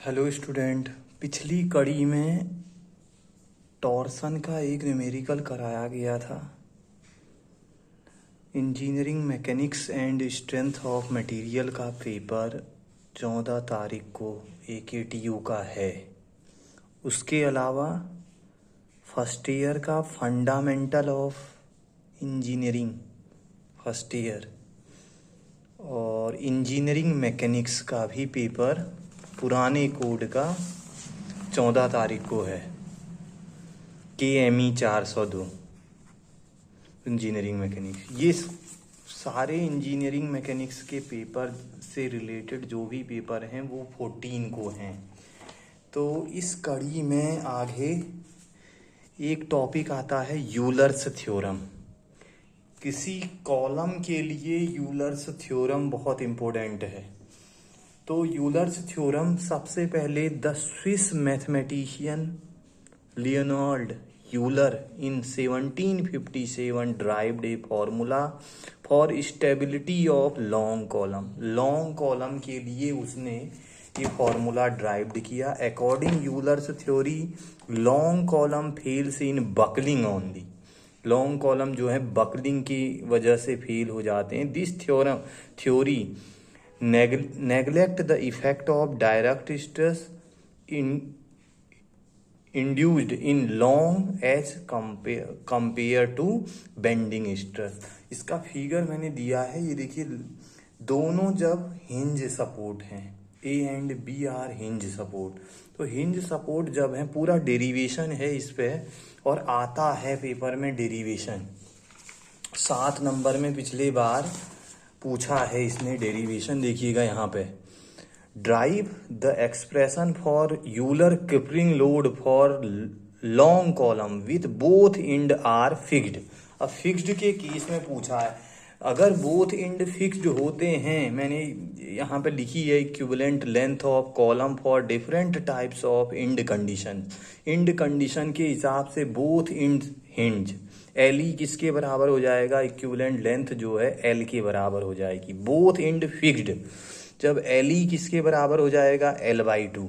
Hello student. पिछली कड़ी में टॉर्सन का एक न्यूमेरिकल कराया गया था। Engineering mechanics and strength of material का पेपर 14 तारीख को AKTU का है। उसके अलावा फर्स्ट ईयर का fundamental of engineering first year और इंजीनियरिंग मैकेनिक्स का भी पेपर पुराने कोड का 14 तारीख को है। KME 402 engineering mechanics. ये सारे इंजीनियरिंग मैकेनिक्स के पेपर से रिलेटेड जो भी पेपर हैं वो 14 को हैं। तो इस कड़ी में आगे एक टॉपिक आता है यूलर्स थ्योरम। किसी कॉलम के लिए यूलर्स थ्योरम बहुत इम्पोर्टेंट है। तो यूलर्स थ्योरम सबसे पहले the Swiss mathematician Leonard Euler in 1757 derived a formula for stability of long column। Long column के लिए उसने ये फॉर्मूला ड्राइव्ड किया। According Euler's theory long column fails in buckling only. Long column जो है buckling की वजह से फेल हो जाते हैं। This theory neglect the effect of direct stress induced in long as compare to bending stress. इसका फिगर मैंने दिया है, ये देखिए। दोनों जब हिंज सपोर्ट हैं, A and B are hinge support, तो हिंज सपोर्ट जब है, पूरा डेरिवेशन है इस पे और आता है पेपर में डेरिवेशन 7 नंबर में। पिछले बार पूछा है इसने डेरिवेशन, देखिएगा यहाँ पे। Derive the expression for Euler crippling load for long column with both end are fixed. अब फिक्स्ड के केस में पूछा है, अगर बोथ एंड फिक्स्ड होते हैं, मैंने यहाँ पे लिखी है equivalent length of column for different types of and condition. And condition के हिसाब से बोथ एंड हिंज LE किसके बराबर हो जाएगा, इक्विवेलेंट लेंथ जो है L के बराबर हो जाएगी। बोथ एंड फिक्स्ड जब LE किसके बराबर हो जाएगा, L/2।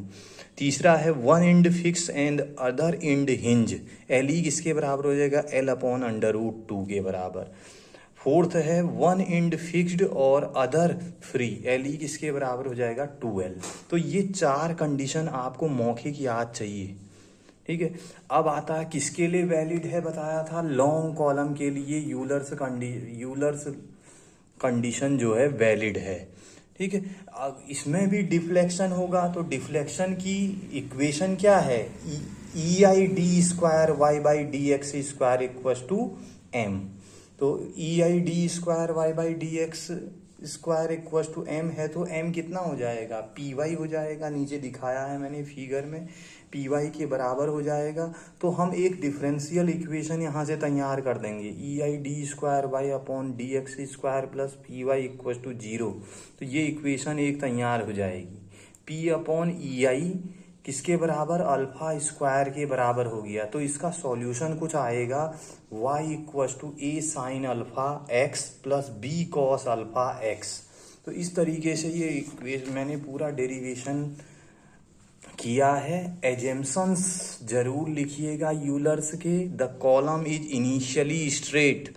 तीसरा है one and fix and other and hinge, LE किसके बराबर हो जाएगा, L/√2 के बराबर। फोर्थ है वन एंड फिक्स्ड और अदर फ्री, LE किसके बराबर हो जाएगा, 2L। तो ये 4 कंडीशन आपको मौखिक याद चाहिए, ठीक है। अब आता है किसके लिए वैलिड है, बताया था लॉन्ग कॉलम के लिए यूलर्स कंडीशन जो है वैलिड है, ठीक है। अब इसमें भी डिफ्लेक्शन होगा, तो डिफ्लेक्शन की इक्वेशन क्या है, EID² y/dx² = m। तो EID² y/dx² = m है, तो m कितना हो जाएगा, PY हो जाएगा। नीचे दिखाया है मैंने फिगर में, PY के बराबर हो जाएगा। तो हम एक डिफरेंशियल इक्वेशन यहाँ से तैयार कर देंगे, EID² y/dx² + PY = 0। तो ये इक्वेशन एक तैयार हो जाएगी। P/EI किसके बराबर, α² के बराबर हो गया। तो इसका सॉल्यूशन कुछ आएगा, y = A sin αx + B cos αx। तो इस तरीके से ये इक्वेशन मैंने पूरा डेरिवेशन किया है। एजम्पशंस जरूर लिखिएगा यूलर्स के। The column is initially straight,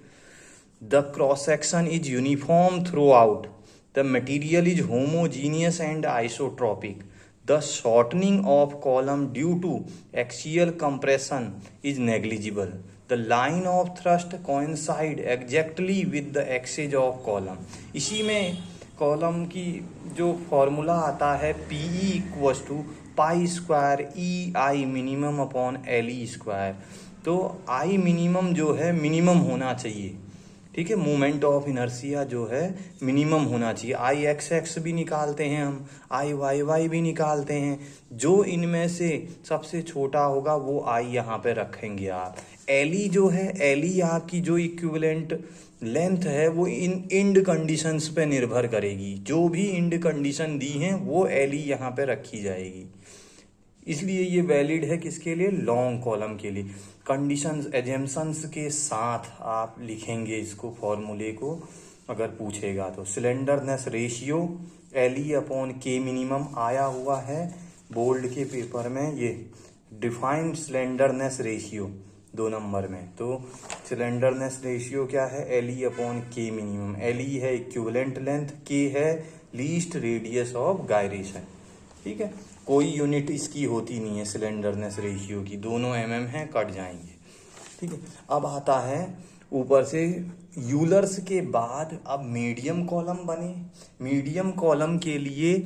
the cross section is uniform throughout, the material is homogeneous and isotropic, the shortening of column due to axial compression is negligible, the line of thrust coincide exactly with the axes of column. इसी में column की जो formula आता है, PE = π² EI minimum/LE²। तो I minimum जो है minimum होना चाहिए, ठीक है। मोमेंट ऑफ इनर्शिया जो है मिनिमम होना चाहिए। IXX भी निकालते हैं हम, IYY भी निकालते हैं। जो इनमें से सबसे छोटा होगा वो I यहाँ पे रखेंगे आप। LE जो है, LE आपकी जो इक्विवेलेंट लेंथ है वो इन इंड कंडीशंस पे निर्भर करेगी। जो भी इंड कंडीशन दी हैं वो LE यहाँ पे रखी जाएगी। इसलिए ये वैलिड है किसके लिए, लॉन्ग कॉलम के लिए। कंडीशंस एजम्पशंस के साथ आप लिखेंगे इसको, फॉर्मूले को अगर पूछेगा तो। सिलेंडरनेस रेशियो LE/K मिनिमम आया हुआ है बोल्ड के पेपर में ये डिफाइंड स्लेंडरनेस रेशियो 2 नंबर में। तो स्लेंडरनेस रेशियो क्या है, L E upon K minimum. L E है इक्विवेलेंट लेंथ, के है लीस्ट रेडियस ऑफ गायरेशन। ठीक है, कोई यूनिट इसकी होती नहीं है स्लेंडरनेस रेशियो की, दोनों mm है, कट जाएंगे। ठीक है, अब आता है ऊपर से यूलर्स के बाद अब मीडियम कॉलम बने। मीडियम कॉलम के लिए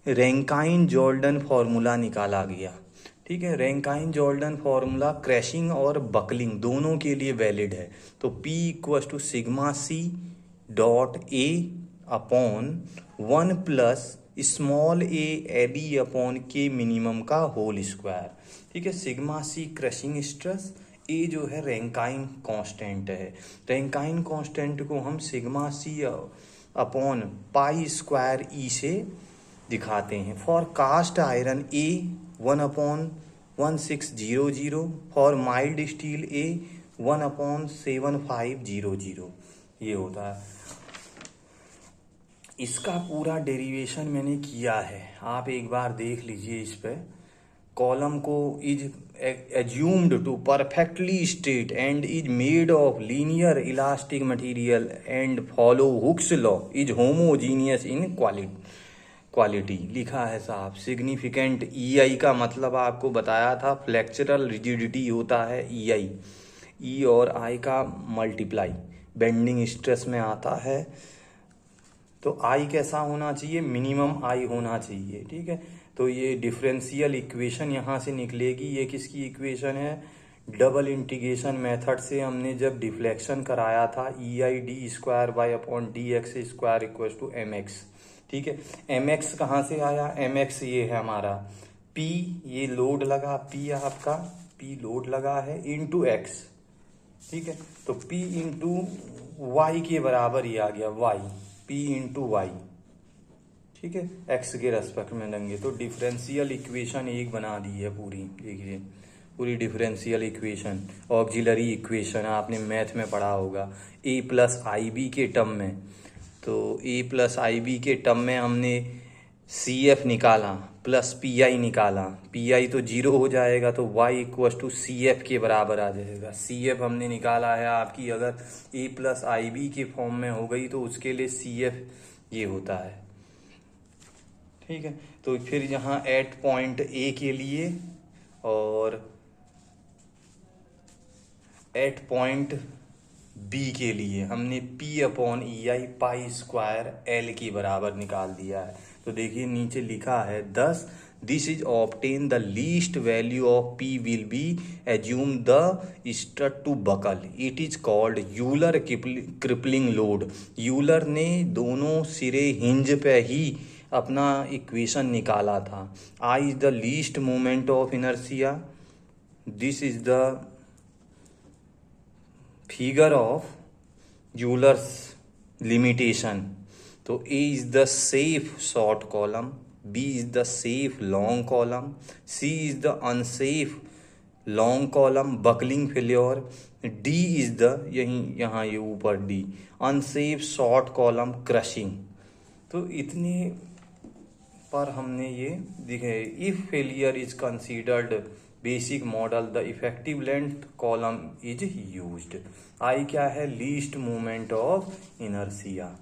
रैंकाइन जॉर्डन फॉर्मूला निकाला गया। ठीक है, रैंकाइन जॉर्डन फॉर्मूला क्रैशिंग और बकलिंग दोनों के लिए वैलिड है। तो P equals to sigma C dot A upon 1 plus small A L E upon K minimum का होल स्क्वायर। ठीक है, sigma C crushing stress, A जो है रैंकाइन कांस्टेंट है। रैंकाइन कांस्टेंट को हम sigma C upon pi square E से दिखाते हैं। For cast iron A 1/1600, for mild steel A 1/7500 ये होता है। इसका पूरा डेरिवेशन मैंने किया है, आप एक बार देख लीजिए। इस पे कॉलम को is assumed to perfectly straight and is made of linear elastic material and follow Hooke's law, is homogeneous in quality लिखा है साहब। सिग्निफिकेंट EI का मतलब आपको बताया था, फ्लेक्चरल रिजिडिटी होता है EI, E और I का मल्टीप्लाई बेंडिंग स्ट्रेस में आता है। तो I कैसा होना चाहिए, मिनिमम I होना चाहिए। ठीक है, तो ये डिफरेंशियल इक्वेशन यहाँ से निकलेगी। ये किसकी इक्वेशन है, डबल इंटीग्रेशन मेथड से हमने जब डिफ्लेक्शन कराया था, EI d² equal to mx। ठीक है, mx कहाँ से आया, mx ये है हमारा P, ये लोड लगा P आपका, P लोड लगा है इंटू x। ठीक है, तो P इंटू वाई के बराबर ही आ गया, y P इंटू वाई। ठीक है, x के रेस्पेक्ट में लेंगे तो डिफरेंशियल इक्वेशन एक बना दी है पूरी। देखिए पूरी डिफरेंशियल इक्वेशन, ऑक्सिलरी इक्वेशन आपने मैथ में पढ़ा होगा, a प्लस आई बी के टर्म में। तो a प्लस आई बी के टर्म में हमने CF निकाला प्लस PI निकाला, PI तो 0 हो जाएगा, तो y इक्वल टू CF के बराबर आ जाएगा। CF हमने निकाला है आपकी, अगर a प्लस आई बी के फॉर्म में हो गई तो उसके लिए CF ये होता है। ठीक है, तो फिर यहाँ एट पॉइंट A के लिए और एट पॉइंट B के लिए हमने P upon EI pi square L के बराबर निकाल दिया है। तो देखिए नीचे लिखा है 10 this is obtain the least value of P will be assume the strut to buckle, it is called Euler crippling load. Euler ने दोनों सिरे हिंज पे ही अपना इक्वेशन निकाला था। I is the least moment of inertia, this is the figure of Euler's limitation. तो A is the safe short column, B is the safe long column, C is the unsafe long column buckling failure, D is the यहाँ ये ऊपर D unsafe short column crushing. तो इतने पर हमने ये दिखे। If failure is considered basic model the effective length column is used. I क्या है, लीस्ट मूवमेंट ऑफ इनर्शिया।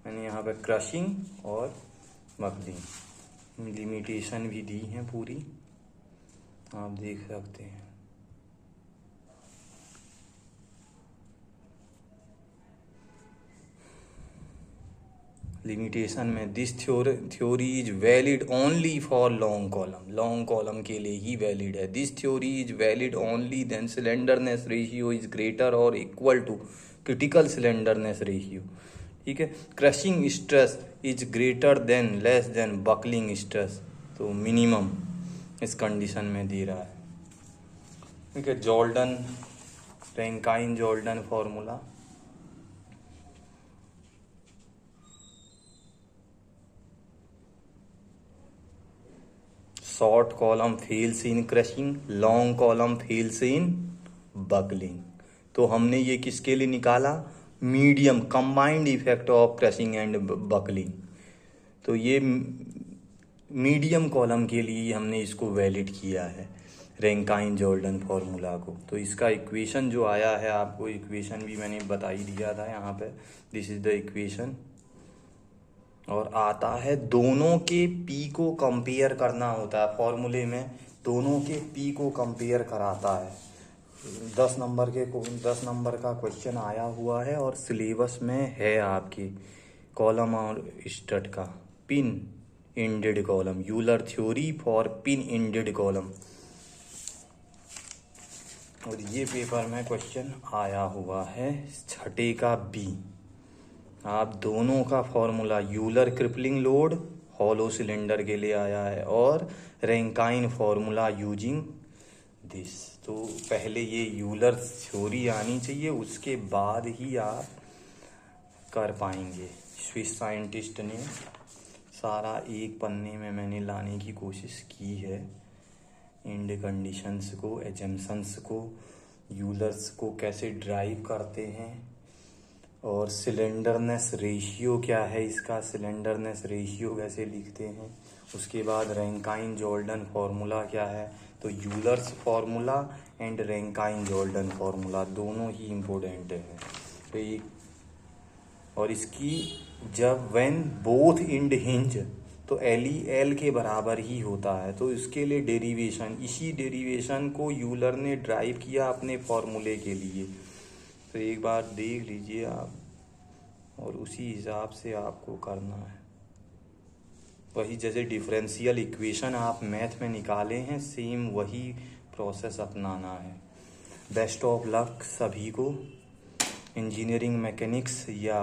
मैंने यहाँ पे क्रशिंग और बकलिंग लिमिटेशन भी दी है पूरी, आप देख सकते हैं। लिमिटेशन में this theory is valid only for long column, long column के लिए ही वैलिड है। This theory is valid only then slenderness ratio is greater और equal to critical slenderness ratio. ठीक है, crushing stress is greater than less than buckling stress, तो minimum इस condition में दे रहा है। ठीक है, Jordan Rankine Jordan formula, short column fails in crushing, long column fails in buckling. तो हमने ये किसके लिए निकाला, medium combined effect of crushing and buckling. तो ये मीडियम कॉलम के लिए हमने इसको वैलिड किया है, रैंकाइन जॉर्डन फॉर्मूला को। तो इसका इक्वेशन जो आया है, आपको इक्वेशन भी मैंने बता ही दिया था यहाँ पे, दिस इज द इक्वेशन। और आता है दोनों के पी को कंपेयर करना होता है फॉर्मूले में, दोनों के पी को कंपेयर कराता है। 10 नंबर का क्वेश्चन आया हुआ है और सिलेबस में है आपके कॉलम और स्टड का, pin ended column, Euler theory for pin ended column. और ये पेपर में क्वेश्चन आया हुआ है 6 का बी। आप दोनों का formula, Euler crippling load hollow cylinder के लिए आया है और रैंकाइन फॉर्मूला यूजिंग दिस। तो पहले ये यूलर थ्योरी आनी चाहिए, उसके बाद ही आप कर पाएंगे। स्विस साइंटिस्ट ने सारा एक पन्ने में मैंने लाने की कोशिश की है, एंड कंडीशंस को, एजम्पशंस को, यूलर्स को कैसे ड्राइव करते हैं, और सिलेंडरनेस रेशियो क्या है इसका, सिलेंडरनेस रेशियो कैसे लिखते हैं, उसके बाद रैंकाइन जॉर्डन फॉर्मूला क्या है। तो Euler's formula and Rankine Jordan formula दोनों ही इम्पोर्टेंट है। तो ये, और इसकी जब व्हेन बोथ इंड हिंज, तो एल के बराबर ही होता है। तो इसके लिए डेरिवेशन, इसी डेरिवेशन को यूलर ने ड्राइव किया अपने फॉर्मूले के लिए। तो एक बार देख लीजिए आप, और उसी हिसाब से आपको करना है। वही जैसे डिफरेंशियल इक्वेशन आप मैथ में निकाले हैं, सेम वही प्रोसेस अपनाना है। बेस्ट ऑफ लक सभी को इंजीनियरिंग मैकेनिक्स या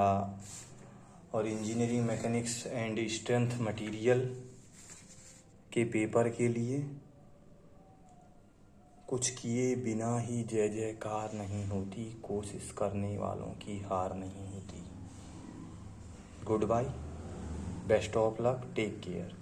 और engineering mechanics and strength material के पेपर के लिए। कुछ किए बिना ही जय जयकार नहीं होती, कोशिश करने वालों की हार नहीं होती। Goodbye, best of luck, take care.